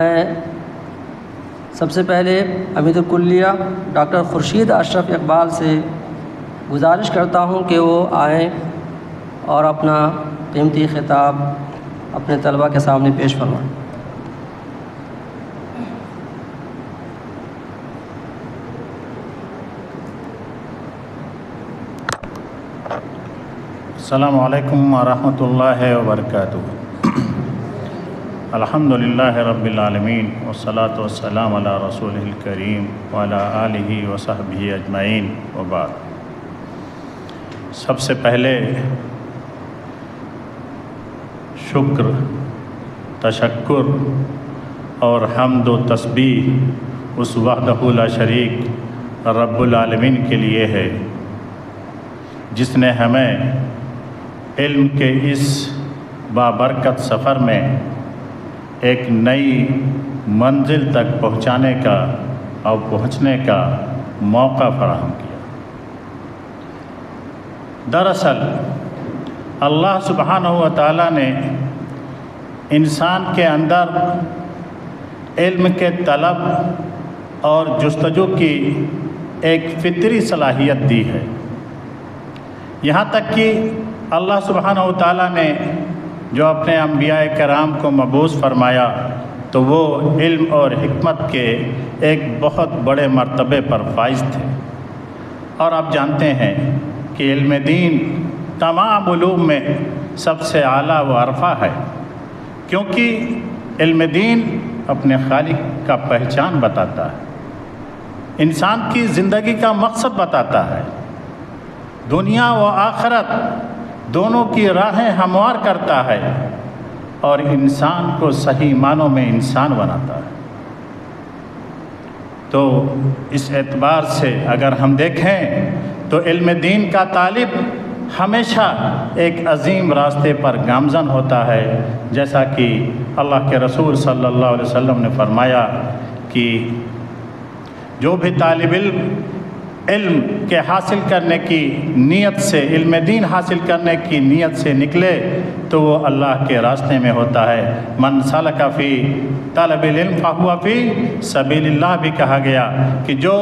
میں سب سے پہلے امید الکلیہ ڈاکٹر خورشید اشرف اقبال سے گزارش کرتا ہوں کہ وہ آئیں اور اپنا قیمتی خطاب اپنے طلباء کے سامنے پیش فرمائیں۔ السلام علیکم ورحمۃ اللہ وبرکاتہ۔ الحمد للہ رب العالمین والصلاة والسلام علی رسول الکریم وعلی آلہ وصحبہ اجمعین وبعد۔ سب سے پہلے شکر، تشکر اور حمد و تسبیح اس وحدہ لا شریک رب العالمین کے لیے ہے جس نے ہمیں علم کے اس بابرکت سفر میں ایک نئی منزل تک پہنچانے کا اور پہنچنے کا موقع فراہم کیا۔ دراصل اللہ سبحانہ و تعالیٰ نے انسان کے اندر علم کے طلب اور جستجو کی ایک فطری صلاحیت دی ہے، یہاں تک کہ اللہ سبحانہ و تعالیٰ نے جو اپنے انبیاء کرام کو مبعوث فرمایا تو وہ علم اور حکمت کے ایک بہت بڑے مرتبے پر فائز تھے۔ اور آپ جانتے ہیں کہ علم دین تمام علوم میں سب سے اعلیٰ و عرفہ ہے، کیونکہ علم دین اپنے خالق کا پہچان بتاتا ہے، انسان کی زندگی کا مقصد بتاتا ہے، دنیا و آخرت دونوں کی راہیں ہموار کرتا ہے اور انسان کو صحیح معنوں میں انسان بناتا ہے۔ تو اس اعتبار سے اگر ہم دیکھیں تو علم دین کا طالب ہمیشہ ایک عظیم راستے پر گامزن ہوتا ہے، جیسا کہ اللہ کے رسول صلی اللہ علیہ وسلم نے فرمایا کہ جو بھی طالب علم کے حاصل کرنے کی نیت سے، علم دین حاصل کرنے کی نیت سے نکلے تو وہ اللہ کے راستے میں ہوتا ہے۔ من سلک فی طلب العلم فہو فی سبیل اللہ بھی کہا گیا کہ جو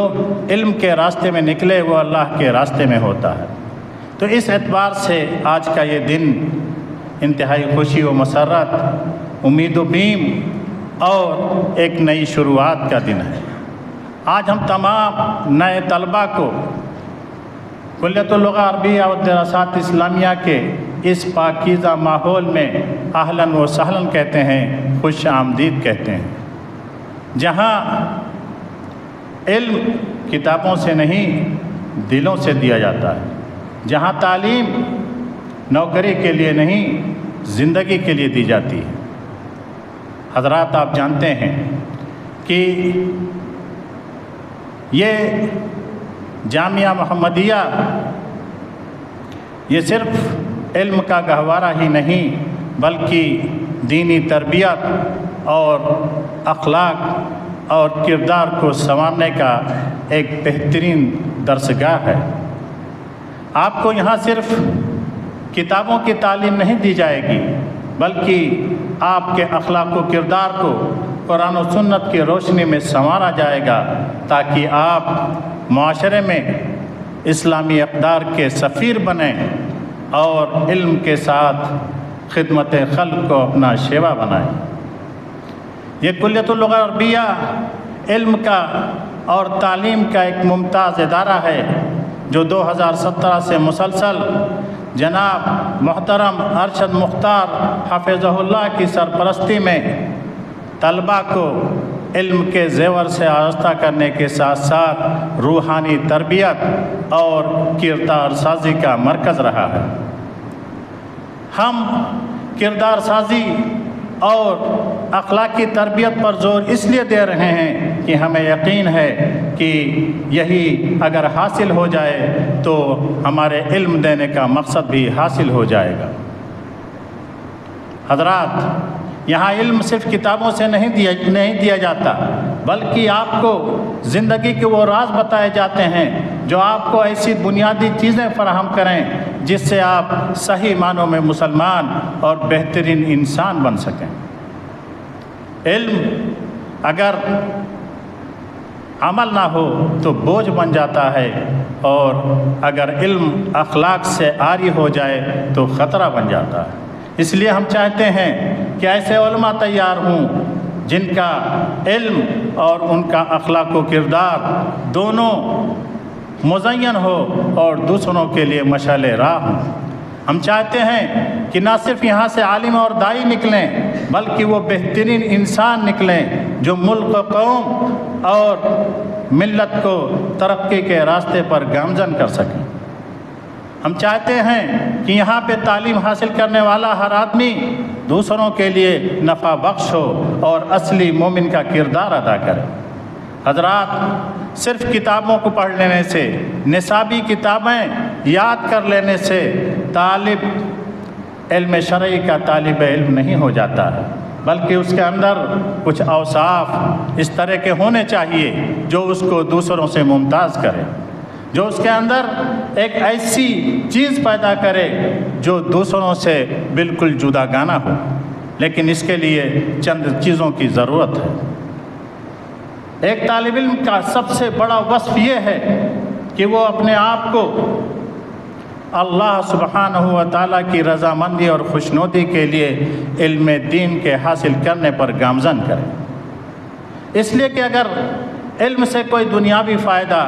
علم کے راستے میں نکلے وہ اللہ کے راستے میں ہوتا ہے۔ تو اس اعتبار سے آج کا یہ دن انتہائی خوشی و مسرت، امید و بیم اور ایک نئی شروعات کا دن ہے۔ آج ہم تمام نئے طلباء کو کلیۃ اللغہ عربیہ و دراسات اسلامیہ کے اس پاکیزہ ماحول میں اہلاً و سہلاً کہتے ہیں، خوش آمدید کہتے ہیں، جہاں علم کتابوں سے نہیں دلوں سے دیا جاتا ہے، جہاں تعلیم نوکری کے لیے نہیں زندگی کے لیے دی جاتی ہے۔ حضرات، آپ جانتے ہیں کہ یہ جامعہ محمدیہ یہ صرف علم کا گہوارہ ہی نہیں بلکہ دینی تربیت اور اخلاق اور کردار کو سنوارنے کا ایک بہترین درسگاہ ہے۔ آپ کو یہاں صرف کتابوں کی تعلیم نہیں دی جائے گی بلکہ آپ کے اخلاق و کردار کو قرآن و سنت کی روشنی میں سنوارا جائے گا تاکہ آپ معاشرے میں اسلامی اقدار کے سفیر بنیں اور علم کے ساتھ خدمت خلق کو اپنا شیوا بنائیں۔ یہ کلیۃ اللغہ عربیہ علم کا اور تعلیم کا ایک ممتاز ادارہ ہے جو 2017 سے مسلسل جناب محترم ارشد مختار حفظہ اللہ کی سرپرستی میں طلباء کو علم کے زیور سے آراستہ کرنے کے ساتھ ساتھ روحانی تربیت اور کردار سازی کا مرکز رہا ہے۔ ہم کردار سازی اور اخلاقی تربیت پر زور اس لیے دے رہے ہیں کہ ہمیں یقین ہے کہ یہی اگر حاصل ہو جائے تو ہمارے علم دینے کا مقصد بھی حاصل ہو جائے گا۔ حضرات، یہاں علم صرف کتابوں سے نہیں دیا جاتا بلکہ آپ کو زندگی کے وہ راز بتائے جاتے ہیں جو آپ کو ایسی بنیادی چیزیں فراہم کریں جس سے آپ صحیح معنوں میں مسلمان اور بہترین انسان بن سکیں۔ علم اگر عمل نہ ہو تو بوجھ بن جاتا ہے، اور اگر علم اخلاق سے عاری ہو جائے تو خطرہ بن جاتا ہے۔ اس لیے ہم چاہتے ہیں کہ ایسے علماء تیار ہوں جن کا علم اور ان کا اخلاق و کردار دونوں مزین ہو اور دوسروں کے لیے مشعل راہ ہوں۔ ہم چاہتے ہیں کہ نہ صرف یہاں سے عالم اور دائی نکلیں بلکہ وہ بہترین انسان نکلیں جو ملک و قوم اور ملت کو ترقی کے راستے پر گامزن کر سکیں۔ ہم چاہتے ہیں کہ یہاں پہ تعلیم حاصل کرنے والا ہر آدمی دوسروں کے لیے نفع بخش ہو اور اصلی مومن کا کردار ادا کرے۔ حضرات، صرف کتابوں کو پڑھ لینے سے، نصابی کتابیں یاد کر لینے سے طالب علم شرعی کا طالب علم نہیں ہو جاتا ہے، بلکہ اس کے اندر کچھ اوصاف اس طرح کے ہونے چاہیے جو اس کو دوسروں سے ممتاز کرے، جو اس کے اندر ایک ایسی چیز پیدا کرے جو دوسروں سے بالکل جداگانہ ہو۔ لیکن اس کے لیے چند چیزوں کی ضرورت ہے۔ ایک طالب علم کا سب سے بڑا وصف یہ ہے کہ وہ اپنے آپ کو اللہ سبحانہ و تعالیٰ کی رضامندی اور خوشنودی کے لیے علم دین کے حاصل کرنے پر گامزن کرے۔ اس لیے کہ اگر علم سے کوئی دنیاوی فائدہ،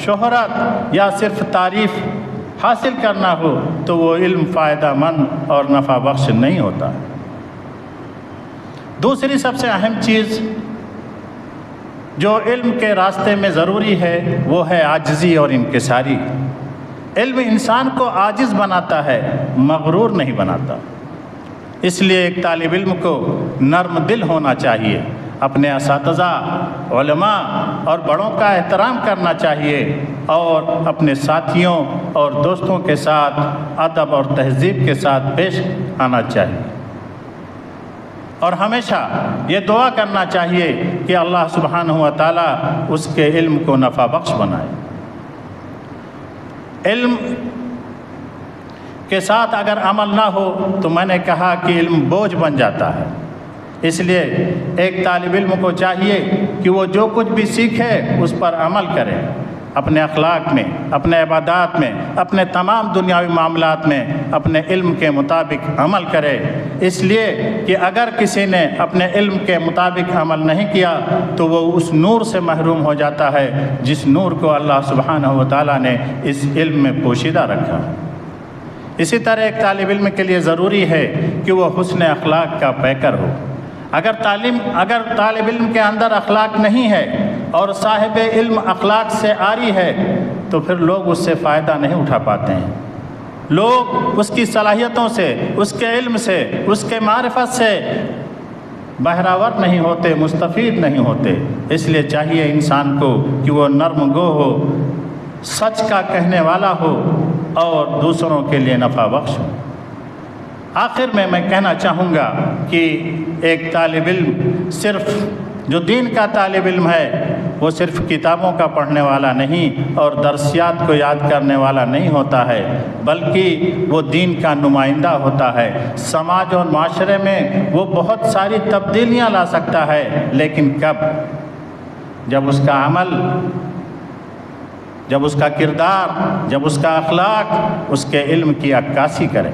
شہرت یا صرف تعریف حاصل کرنا ہو تو وہ علم فائدہ مند اور نفع بخش نہیں ہوتا۔ دوسری سب سے اہم چیز جو علم کے راستے میں ضروری ہے وہ ہے عاجزی اور انکساری۔ علم انسان کو عاجز بناتا ہے، مغرور نہیں بناتا۔ اس لیے ایک طالب علم کو نرم دل ہونا چاہیے، اپنے اساتذہ، علماء اور بڑوں کا احترام کرنا چاہیے، اور اپنے ساتھیوں اور دوستوں کے ساتھ ادب اور تہذیب کے ساتھ پیش آنا چاہیے، اور ہمیشہ یہ دعا کرنا چاہیے کہ اللہ سبحانہ و تعالیٰ اس کے علم کو نفع بخش بنائے۔ علم کے ساتھ اگر عمل نہ ہو تو میں نے کہا کہ علم بوجھ بن جاتا ہے۔ اس لیے ایک طالب علم کو چاہیے کہ وہ جو کچھ بھی سیکھے اس پر عمل کرے، اپنے اخلاق میں، اپنے عبادات میں، اپنے تمام دنیاوی معاملات میں اپنے علم کے مطابق عمل کرے۔ اس لیے کہ اگر کسی نے اپنے علم کے مطابق عمل نہیں کیا تو وہ اس نور سے محروم ہو جاتا ہے جس نور کو اللہ سبحانہ و تعالیٰ نے اس علم میں پوشیدہ رکھا۔ اسی طرح ایک طالب علم کے لیے ضروری ہے کہ وہ حسن اخلاق کا پیکر ہو۔ اگر طالب علم کے اندر اخلاق نہیں ہے اور صاحب علم اخلاق سے عاری ہے تو پھر لوگ اس سے فائدہ نہیں اٹھا پاتے ہیں۔ لوگ اس کی صلاحیتوں سے، اس کے علم سے، اس کے معرفت سے بہراور نہیں ہوتے، مستفید نہیں ہوتے۔ اس لیے چاہیے انسان کو کہ وہ نرم گو ہو، سچ کا کہنے والا ہو اور دوسروں کے لیے نفع بخش ہو۔ آخر میں کہنا چاہوں گا کہ ایک طالب علم صرف جو دین کا طالب علم ہے وہ صرف کتابوں کا پڑھنے والا نہیں اور درسیات کو یاد کرنے والا نہیں ہوتا ہے، بلکہ وہ دین کا نمائندہ ہوتا ہے۔ سماج اور معاشرے میں وہ بہت ساری تبدیلیاں لا سکتا ہے، لیکن کب؟ جب اس کا عمل، جب اس کا کردار، جب اس کا اخلاق اس کے علم کی عکاسی کرے۔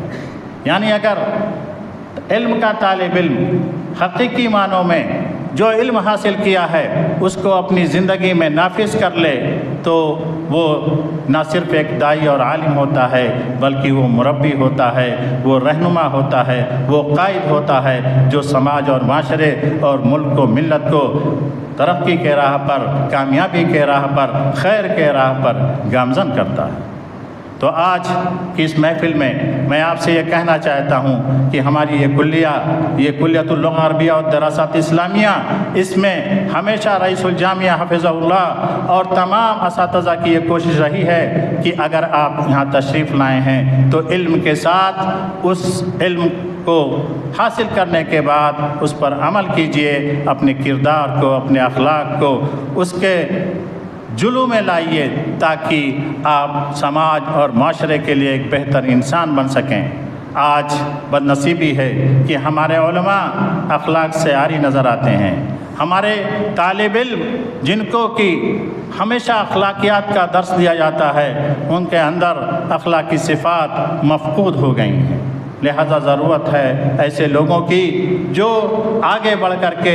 یعنی اگر علم کا طالب علم حقیقی معنوں میں جو علم حاصل کیا ہے اس کو اپنی زندگی میں نافذ کر لے تو وہ نہ صرف ایک داعی اور عالم ہوتا ہے بلکہ وہ مربی ہوتا ہے، وہ رہنما ہوتا ہے، وہ قائد ہوتا ہے جو سماج اور معاشرے اور ملک و ملت کو ترقی کے راہ پر، کامیابی کے راہ پر، خیر کے راہ پر گامزن کرتا ہے۔ تو آج کی اس محفل میں آپ سے یہ کہنا چاہتا ہوں کہ ہماری یہ کلیۃ اللغہ عربیہ اور دراسات اسلامیہ، اس میں ہمیشہ رئیس الجامعہ حفظہ اللہ اور تمام اساتذہ کی یہ کوشش رہی ہے کہ اگر آپ یہاں تشریف لائے ہیں تو علم کے ساتھ اس علم کو حاصل کرنے کے بعد اس پر عمل کیجئے، اپنے کردار کو، اپنے اخلاق کو اس کے جلو میں لائیے تاکہ آپ سماج اور معاشرے کے لیے ایک بہتر انسان بن سکیں۔ آج بدنصیبی ہے کہ ہمارے علماء اخلاق سے عاری نظر آتے ہیں۔ ہمارے طالب علم جن کو کہ ہمیشہ اخلاقیات کا درس دیا جاتا ہے، ان کے اندر اخلاقی صفات مفقود ہو گئی ہیں۔ لہذا ضرورت ہے ایسے لوگوں کی جو آگے بڑھ کر کے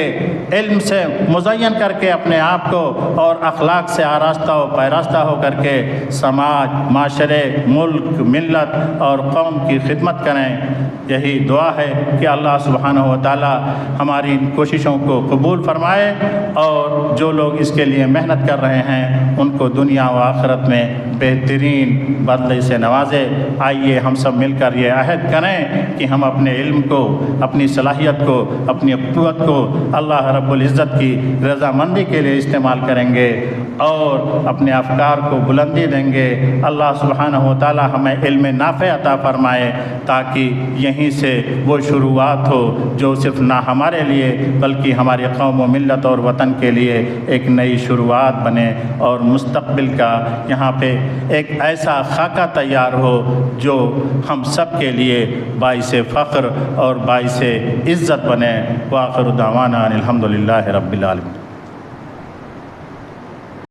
علم سے مزین کر کے اپنے آپ کو اور اخلاق سے آراستہ و پیراستہ ہو کر کے سماج، معاشرے، ملک، ملت اور قوم کی خدمت کریں۔ یہی دعا ہے کہ اللہ سبحانہ و تعالی ہماری ان کوششوں کو قبول فرمائے، اور جو لوگ اس کے لیے محنت کر رہے ہیں ان کو دنیا و آخرت میں بہترین بدلے سے نوازے۔ آئیے ہم سب مل کر یہ عہد کریں کہ ہم اپنے علم کو، اپنی صلاحیت کو، اپنی قوت کو اللہ رب العزت کی رضامندی کے لیے استعمال کریں گے اور اپنے افکار کو بلندی دیں گے۔ اللہ سبحانہ و تعالی ہمیں علم نافع عطا فرمائے تاکہ یہیں سے وہ شروعات ہو جو صرف نہ ہمارے لیے بلکہ ہماری قوم و ملت اور وطن کے لیے ایک نئی شروعات بنے، اور مستقبل کا یہاں پہ ایک ایسا خاکہ تیار ہو جو ہم سب کے لیے باعث فخر اور باعث عزت بنے۔ وآخر دعوانا الحمدللہ رب العالمین۔